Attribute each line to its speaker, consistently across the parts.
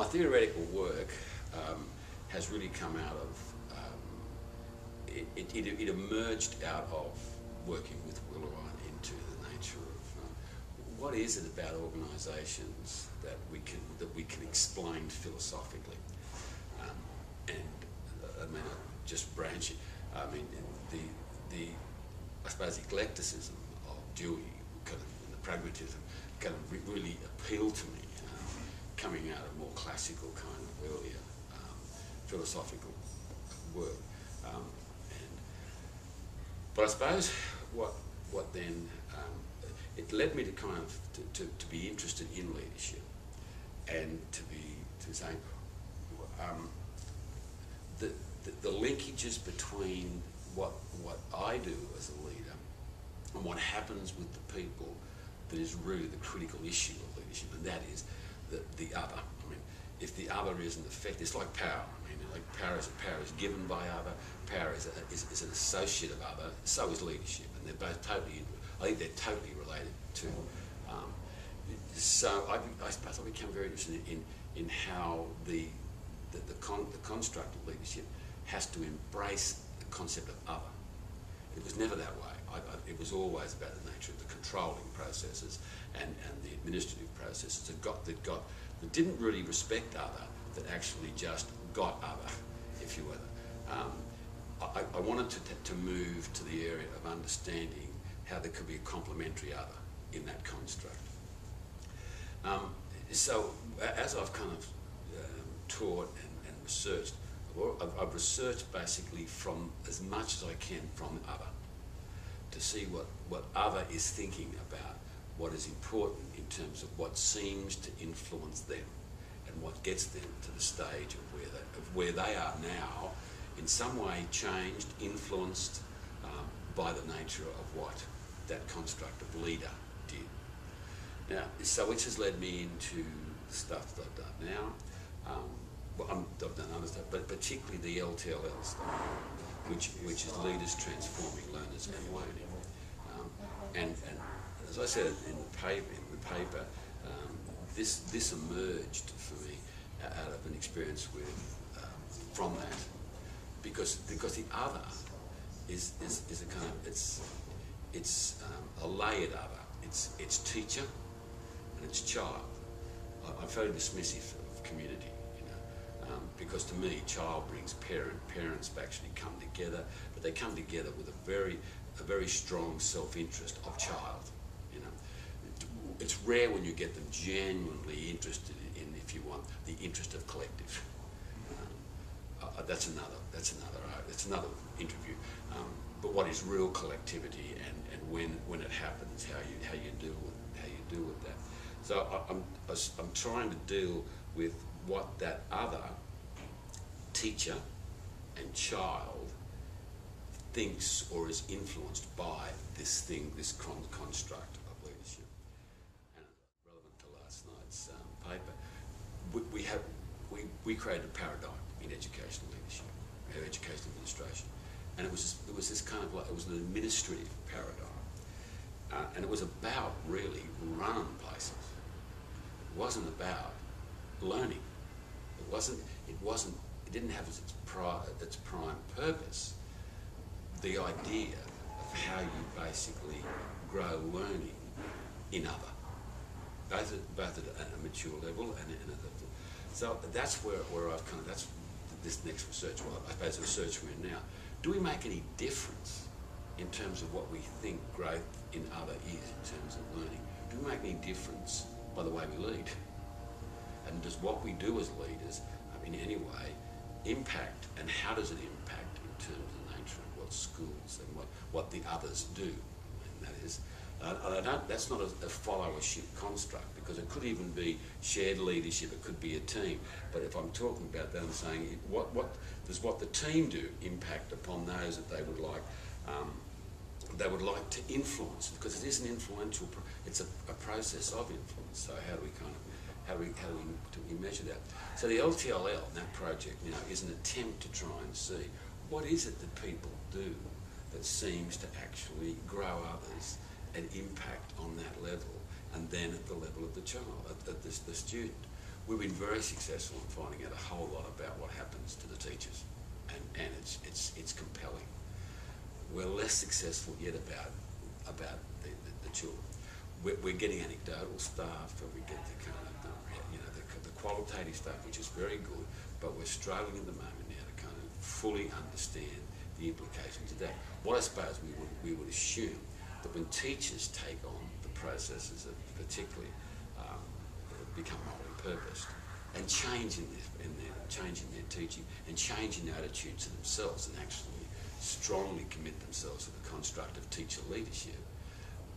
Speaker 1: theoretical work has really come out of, it emerged out of working with Willawine into the nature of what is it about organisations that we can explain philosophically, and I mean, just branch it. I mean, I suppose eclecticism of Dewey, kind of, and the pragmatism, kind of really appealed to me, coming out of more classical kind of earlier philosophical work. But I suppose what then it led me to kind of to be interested in leadership, and to say the linkages between what I do as a leader and what happens with the people that is really the critical issue of leadership, and that is the other. I mean, if the other isn't effective, it's like power. I mean, like power is given by other, power is an associate of other, so is leadership, and they're both totally, I think they're totally related to. So I suppose I became very interested in how the construct of leadership has to embrace the concept of other. It was never that way. It was always about the nature of the controlling processes and the administrative processes that didn't really respect other, that actually just got other, if you will. I wanted to move to the area of understanding how there could be a complementary other in that construct. So as I've kind of taught and researched, I've researched basically from as much as I can from other, to see what other is thinking about, what is important in terms of what seems to influence them, and what gets them to the stage of where they are now, in some way changed, influenced by the nature of what that construct of leader did. Now, so which has led me into the stuff that I've done now. Well, I've done other stuff, but particularly the LTLL stuff, which is leaders transforming learners and learning. And as I said in the paper, this emerged for me out of an experience from that, because the other is a kind of it's a layered other. It's teacher and it's child. I'm very dismissive of community, because to me, child brings parents actually come together, but they come together with a very strong self-interest of child. It's rare when you get them genuinely interested in, if you want, the interest of collective. That's another interview. But what is real collectivity, and when it happens, how you deal with that. So I'm trying to deal with what that other, teacher and child, thinks or is influenced by this construct of leadership. And relevant to last night's paper, we created a paradigm in educational leadership, educational administration, and it was this kind of like, it was an administrative paradigm, and it was about really running places. It wasn't about learning. It didn't have as its prime purpose the idea of how you basically grow learning in other, both at a mature level and at a level. So that's where I've kind of, that's this next research, well, I suppose the research we're in now. Do we make any difference in terms of what we think growth in other is in terms of learning? Do we make any difference by the way we lead? And does what we do as leaders, in any way, impact, and how does it impact in terms of the nature of what schools and what the others do? And that is, that's not a followership construct, because it could even be shared leadership, it could be a team. But if I'm talking about that, I'm saying, what does what the team do impact upon those that they would like to influence? Because it is an influential, it's a process of influence. So how do we measure that? So the LTLL, that project, is an attempt to try and see what is it that people do that seems to actually grow others and impact on that level, and then at the level of the child, at the student. we've been very successful in finding out a whole lot about what happens to the teachers, and it's compelling. We're less successful yet about the children. We're getting anecdotal stuff, and we get the kind of the qualitative stuff, which is very good, but we're struggling at the moment now to kind of fully understand the implications of that. What I suppose we would assume that when teachers take on the processes of particularly become morally purposed and changing their teaching and changing their attitude to themselves and actually strongly commit themselves to the construct of teacher leadership,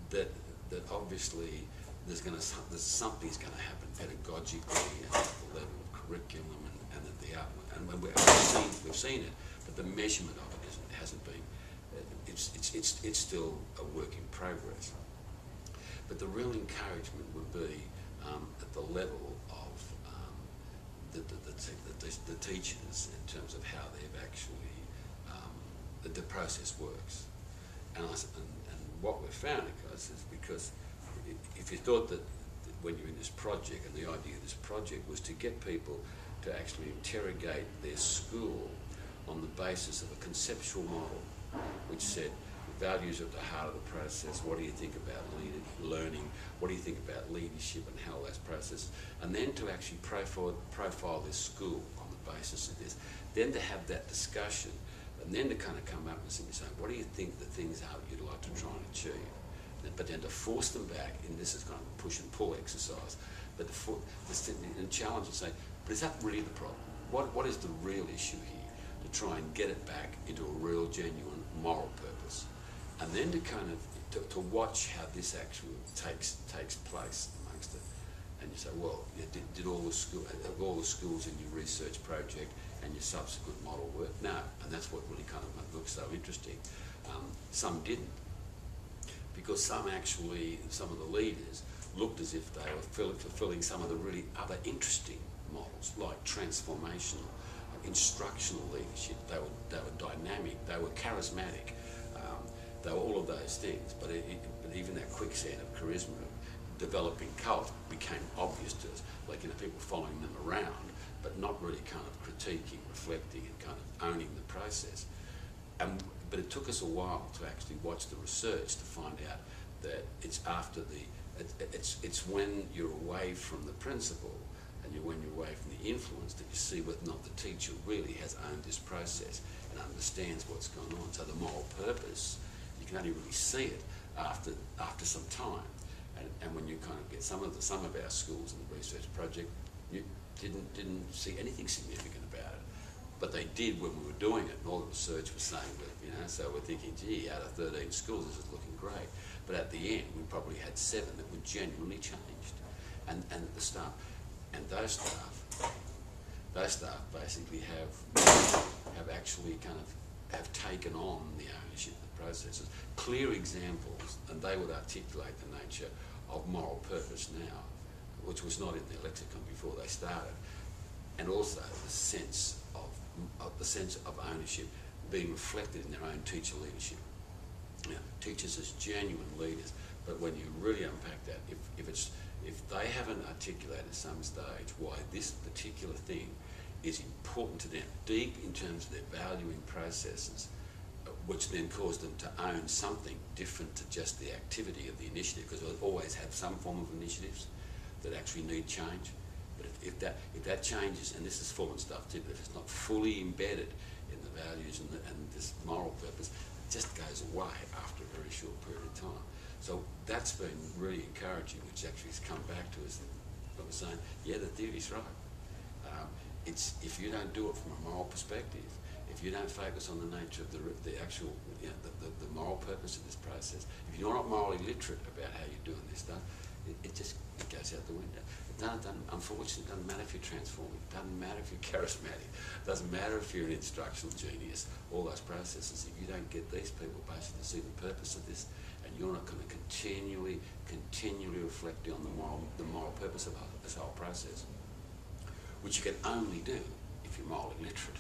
Speaker 1: that obviously something's going to happen pedagogically and at the level of curriculum and at the output. And when we've seen it, but the measurement of it hasn't been. It's still a work in progress. But the real encouragement would be at the level of the teachers in terms of how they've actually the process works. And what we've found, guys, is because if you thought that when you're in this project, and the idea of this project was to get people to actually interrogate their school on the basis of a conceptual model, which said values at the heart of the process. What do you think about learning? What do you think about leadership and how that's processed? And then to actually profile this school on the basis of this. Then to have that discussion, and then to kind of come up and simply say, what do you think the things are that you'd like to try and achieve? But then to force them back, and this is kind of a push and pull exercise, but the challenge and say, but is that really the problem? What is the real issue here? To try and get it back into a real, genuine moral purpose. And then to kind of, to watch how this actually takes place amongst it. And you say, well, did all the schools in your research project and your subsequent model work? No, and that's what really kind of looks so interesting. Some didn't. Because some of the leaders looked as if they were fulfilling some of the really other interesting models, like transformational, instructional leadership. They were dynamic, they were charismatic, they were all of those things. But even that quicksand of charisma, developing cult, became obvious to us. Like, people following them around, but not really kind of critiquing, reflecting, and kind of owning the process. But it took us a while to actually watch the research to find out that it's after it's when you're away from the principle and when you're away from the influence that you see whether or not the teacher really has owned this process and understands what's going on. So the moral purpose, you can only really see it after some time. And when you kind of get some of our schools in the research project, you didn't see anything significant about it. But they did when we were doing it, and all the research was saying that, so we're thinking, gee, out of 13 schools, this is looking great. But at the end, we probably had 7 that were genuinely changed. And the staff, and those staff basically have actually have taken on the ownership of the processes. Clear examples, and they would articulate the nature of moral purpose now, which was not in their lexicon before they started, and also the sense of ownership being reflected in their own teacher leadership. Teachers as genuine leaders, but when you really unpack that, if they haven't articulated at some stage why this particular thing is important to them, deep in terms of their valuing processes, which then cause them to own something different to just the activity of the initiative, because they'll always have some form of initiatives that actually need change. But if that changes, and this is form and stuff too, but if it's not fully embedded in the values and this moral purpose, it just goes away after a very short period of time. So that's been really encouraging, which actually has come back to us. I was saying, yeah, the theory's right. If you don't do it from a moral perspective, if you don't focus on the nature of the actual, the moral purpose of this process, if you're not morally literate about how you're doing this stuff, it goes out the window. Unfortunately, it doesn't matter if you're transforming, it doesn't matter if you're charismatic, it doesn't matter if you're an instructional genius, all those processes. If you don't get these people basically to see the purpose of this, and you're not going to continually reflect on the moral purpose of this whole process, which you can only do if you're morally literate.